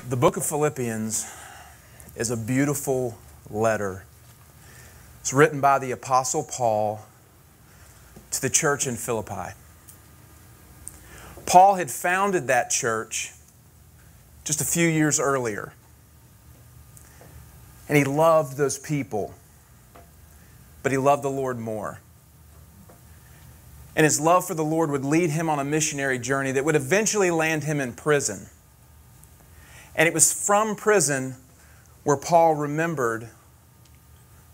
The book of Philippians is a beautiful letter. It's written by the Apostle Paul to the church in Philippi. Paul had founded that church just a few years earlier. And he loved those people, but he loved the Lord more. And his love for the Lord would lead him on a missionary journey that would eventually land him in prison. And it was from prison where Paul remembered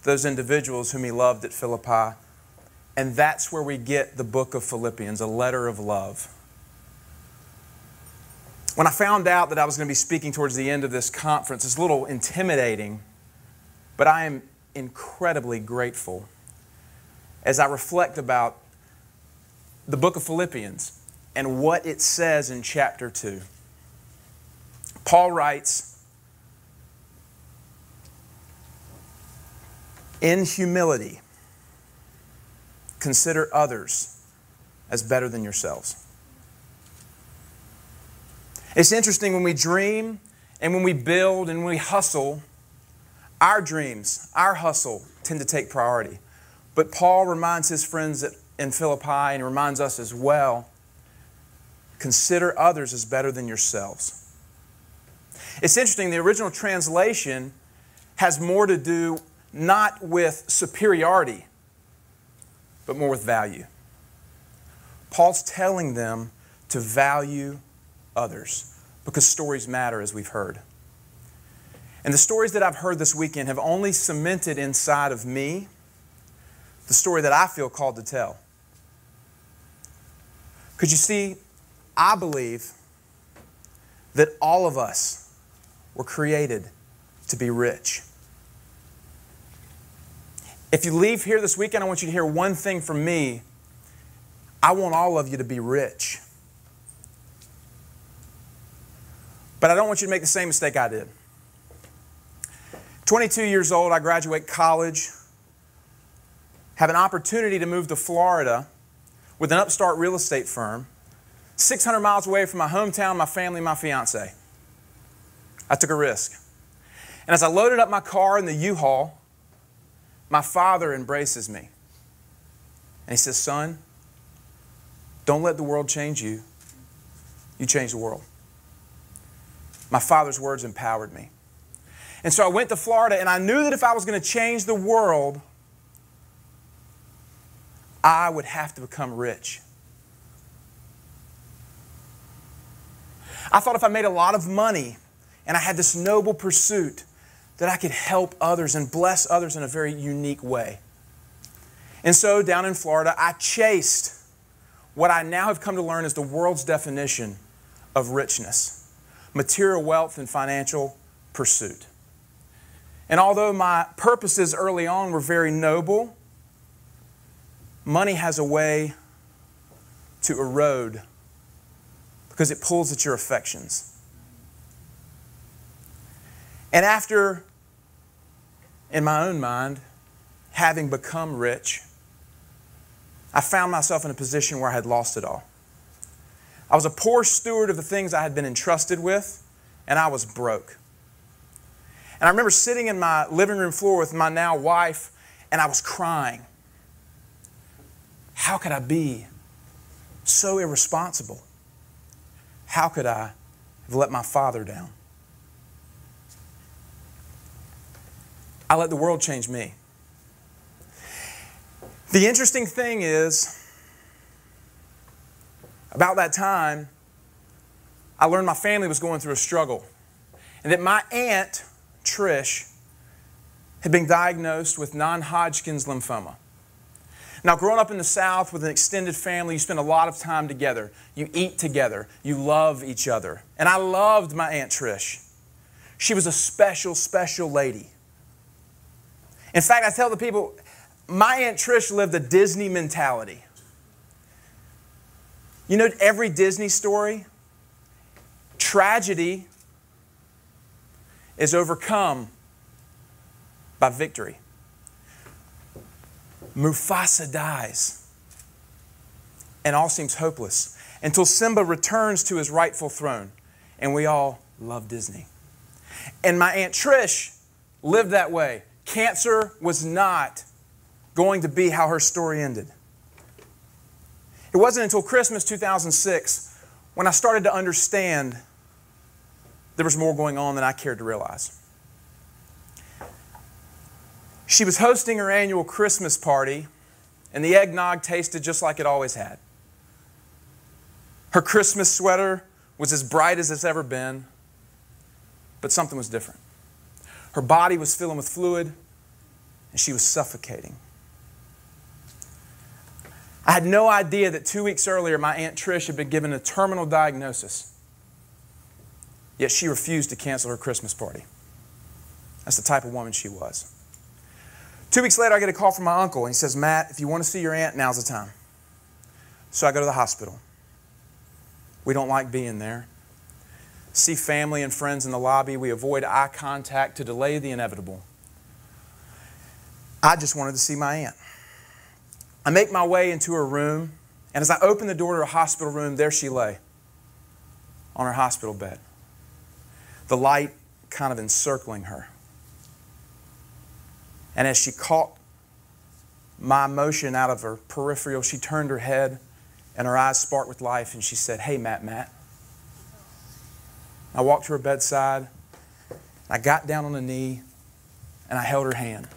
those individuals whom he loved at Philippi. And that's where we get the book of Philippians, a letter of love. When I found out that I was going to be speaking towards the end of this conference, it's a little intimidating, but I am incredibly grateful as I reflect about the book of Philippians and what it says in chapter 2. Paul writes, "In humility, consider others as better than yourselves." It's interesting when we dream and when we build and when we hustle, our dreams, our hustle tend to take priority. But Paul reminds his friends in Philippi, and he reminds us as well, consider others as better than yourselves. It's interesting, the original translation has more to do not with superiority, but more with value. Paul's telling them to value others because stories matter, as we've heard. And the stories that I've heard this weekend have only cemented inside of me the story that I feel called to tell. Because you see, I believe that all of us were created to be rich. If you leave here this weekend, I want you to hear one thing from me. I want all of you to be rich. But I don't want you to make the same mistake I did. 22 years old, I graduate college, have an opportunity to move to Florida with an upstart real estate firm, 600 miles away from my hometown, my family, my fiance. I took a risk. And as I loaded up my car in the U-Haul, my father embraces me. And he says, "Son, don't let the world change you. You change the world." My father's words empowered me. And so I went to Florida, and I knew that if I was going to change the world, I would have to become rich. I thought if I made a lot of money and I had this noble pursuit, that I could help others and bless others in a very unique way. And so down in Florida, I chased what I now have come to learn is the world's definition of richness: material wealth and financial pursuit. And although my purposes early on were very noble, money has a way to erode because it pulls at your affections. And after, in my own mind, having become rich, I found myself in a position where I had lost it all. I was a poor steward of the things I had been entrusted with, and I was broke. And I remember sitting in my living room floor with my now wife, and I was crying. How could I be so irresponsible? How could I have let my father down? I let the world change me. The interesting thing is, about that time, I learned my family was going through a struggle, and that my aunt, Trish, had been diagnosed with non-Hodgkin's lymphoma. Now, growing up in the South with an extended family, you spend a lot of time together. You eat together. You love each other. And I loved my Aunt Trish. She was a special, special lady. In fact, I tell the people, my Aunt Trish lived a Disney mentality. You know, every Disney story, tragedy is overcome by victory. Mufasa dies, and all seems hopeless until Simba returns to his rightful throne, and we all love Disney. And my Aunt Trish lived that way. Cancer was not going to be how her story ended. It wasn't until Christmas 2006 when I started to understand there was more going on than I cared to realize. She was hosting her annual Christmas party, and the eggnog tasted just like it always had. Her Christmas sweater was as bright as it's ever been, but something was different. Her body was filling with fluid, and she was suffocating. I had no idea that 2 weeks earlier, my Aunt Trish had been given a terminal diagnosis, yet she refused to cancel her Christmas party. That's the type of woman she was. 2 weeks later, I get a call from my uncle, and he says, Matt, if you want to see your aunt, now's the time. So I go to the hospital. We don't like being there. See family and friends in the lobby. We avoid eye contact to delay the inevitable. I just wanted to see my aunt. I make my way into her room, and as I open the door to her hospital room, there she lay on her hospital bed, the light kind of encircling her. And as she caught my emotion out of her peripheral, she turned her head and her eyes sparkled with life, and she said, hey, Matt. I walked to her bedside, I got down on a knee, and I held her hand.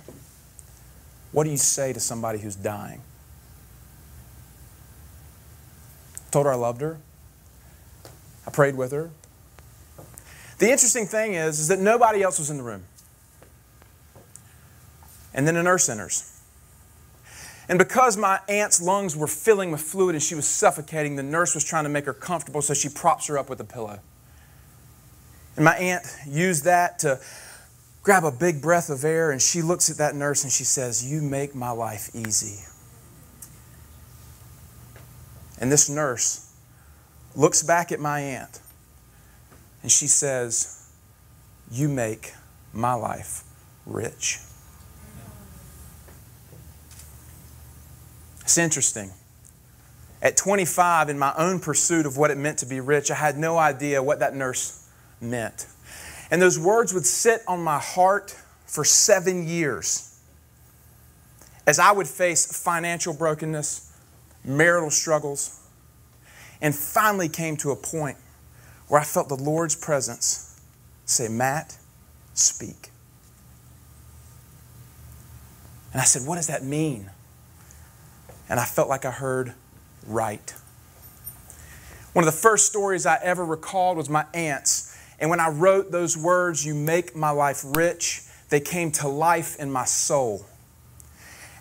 What do you say to somebody who's dying? I told her I loved her. I prayed with her. The interesting thing is that nobody else was in the room. And then a nurse enters. And because my aunt's lungs were filling with fluid and she was suffocating, the nurse was trying to make her comfortable, so she props her up with a pillow. And my aunt used that to grab a big breath of air, and she looks at that nurse and she says, you make my life easy. And this nurse looks back at my aunt and she says, you make my life rich. It's interesting. At 25, in my own pursuit of what it meant to be rich, I had no idea what that nurse meant. And those words would sit on my heart for 7 years as I would face financial brokenness, marital struggles, and finally came to a point where I felt the Lord's presence say, Matt, speak. And I said, what does that mean? And I felt like I heard right. One of the first stories I ever recalled was my aunt's. And when I wrote those words, you make my life rich, they came to life in my soul.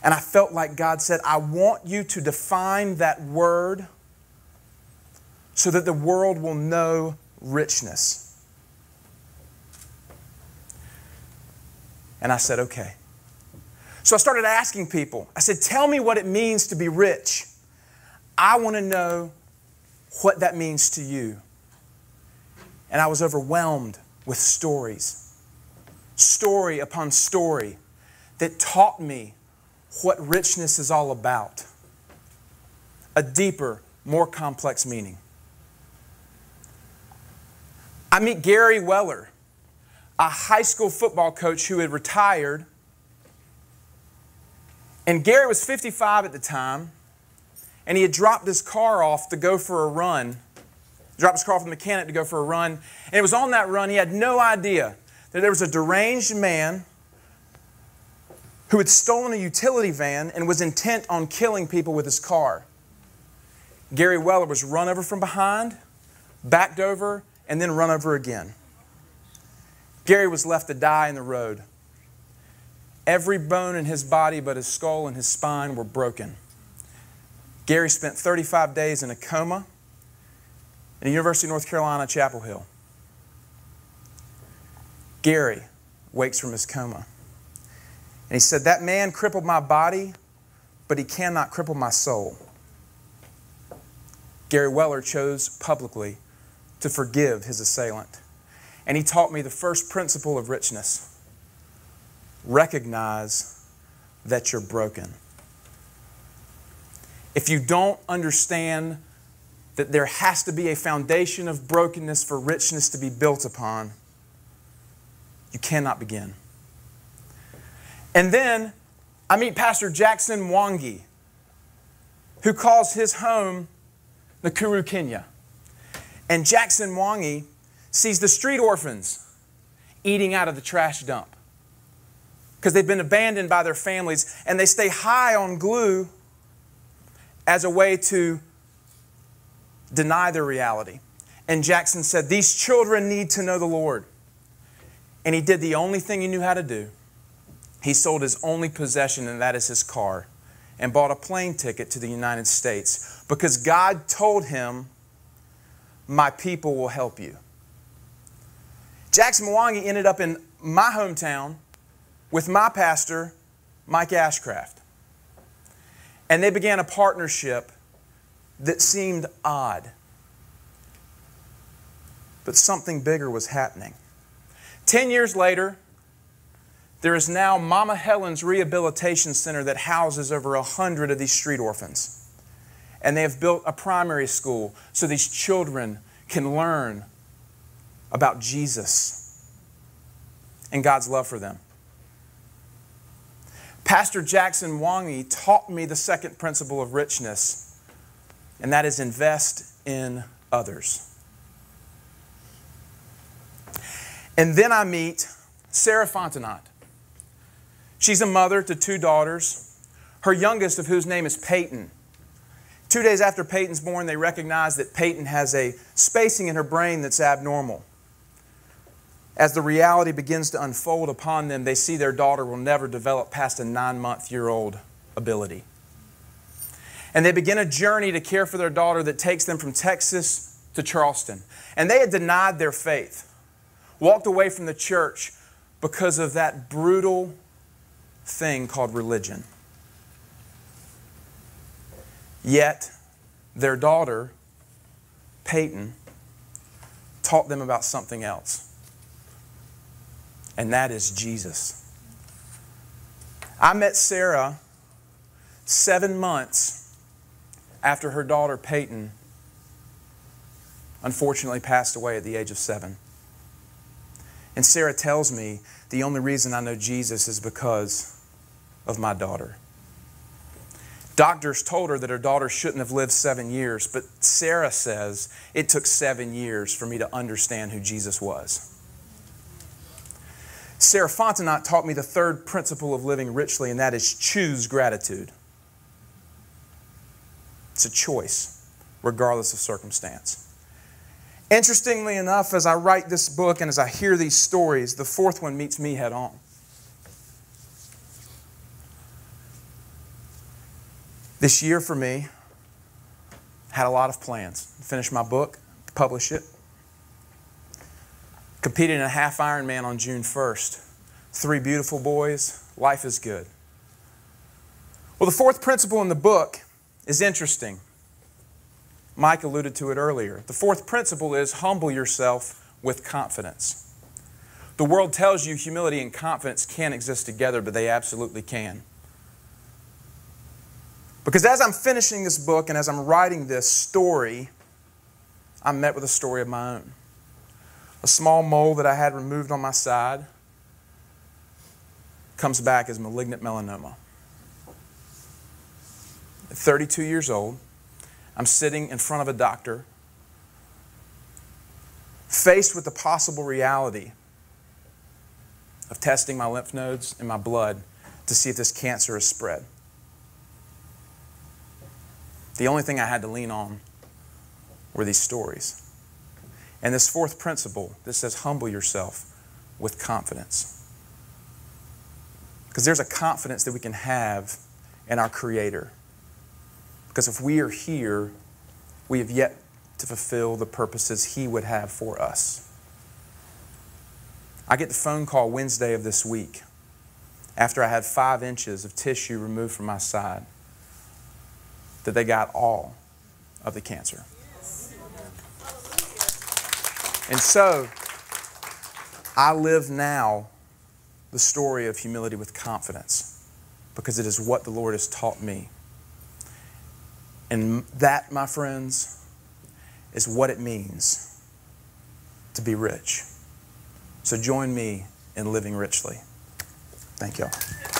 And I felt like God said, I want you to define that word so that the world will know richness. And I said, okay. So I started asking people. I said, tell me what it means to be rich. I want to know what that means to you. And I was overwhelmed with stories, story upon story, that taught me what richness is all about. A deeper, more complex meaning. I meet Gary Weller, a high school football coach who had retired. And Gary was 55 at the time, and he had dropped his car off to go for a run. Dropped his car off the mechanic to go for a run. And it was on that run, he had no idea that there was a deranged man who had stolen a utility van and was intent on killing people with his car. Gary Weller was run over from behind, backed over, and then run over again. Gary was left to die in the road. Every bone in his body but his skull and his spine were broken. Gary spent 35 days in a coma in the University of North Carolina, Chapel Hill. Gary wakes from his coma. And he said, that man crippled my body, but he cannot cripple my soul. Gary Weller chose publicly to forgive his assailant. And he taught me the first principle of richness. Recognize that you're broken. If you don't understand that there has to be a foundation of brokenness for richness to be built upon, You cannot begin. And then I meet Pastor Jackson Mwangi, who calls his home Nakuru, Kenya. And Jackson Mwangi sees the street orphans eating out of the trash dump because they've been abandoned by their families, and they stay high on glue as a way to deny their reality. And Jackson said, these children need to know the Lord. And he did the only thing he knew how to do. He sold his only possession, and that is his car, and bought a plane ticket to the United States because God told him, my people will help you. Jackson Mwangi ended up in my hometown with my pastor, Mike Ashcraft. And they began a partnership that seemed odd. But something bigger was happening. 10 years later, there is now Mama Helen's Rehabilitation Center that houses over 100 of these street orphans. And they have built a primary school so these children can learn about Jesus and God's love for them. Pastor Jackson Mwangi taught me the second principle of richness, and that is invest in others. And then I meet Sarah Fontenot. She's a mother to 2 daughters, her youngest of whose name is Peyton. 2 days after Peyton's born, they recognize that Peyton has a spacing in her brain that's abnormal. As the reality begins to unfold upon them, they see their daughter will never develop past a 9-month-year-old ability. And they begin a journey to care for their daughter that takes them from Texas to Charleston. And they had denied their faith, walked away from the church because of that brutal thing called religion. Yet, their daughter, Peyton, taught them about something else. And that is Jesus. I met Sarah 7 months after her daughter, Peyton, unfortunately passed away at the age of 7. And Sarah tells me the only reason I know Jesus is because of my daughter. Doctors told her that her daughter shouldn't have lived 7 years, but Sarah says it took 7 years for me to understand who Jesus was. Sarah Fontenot taught me the third principle of living richly, and that is choose gratitude. It's a choice, regardless of circumstance. Interestingly enough, as I write this book and as I hear these stories, the fourth one meets me head on. This year for me, had a lot of plans. Finish my book, publish it. Competed in a half Ironman on June 1st. 3 beautiful boys. Life is good. Well, the fourth principle in the book is interesting. Mike alluded to it earlier. The fourth principle is humble yourself with confidence. The world tells you humility and confidence can't exist together, but they absolutely can. Because as I'm finishing this book and as I'm writing this story, I'm met with a story of my own. A small mole that I had removed on my side comes back as malignant melanoma. At 32 years old, I'm sitting in front of a doctor, faced with the possible reality of testing my lymph nodes and my blood to see if this cancer is spread. The only thing I had to lean on were these stories. And this fourth principle that says humble yourself with confidence. Because there's a confidence that we can have in our Creator. Because if we are here, we have yet to fulfill the purposes He would have for us. I get the phone call Wednesday of this week after I had 5 inches of tissue removed from my side that they got all of the cancer. And so, I live now the story of humility with confidence because it is what the Lord has taught me. And that, my friends, is what it means to be rich. So join me and living richly. Thank y'all.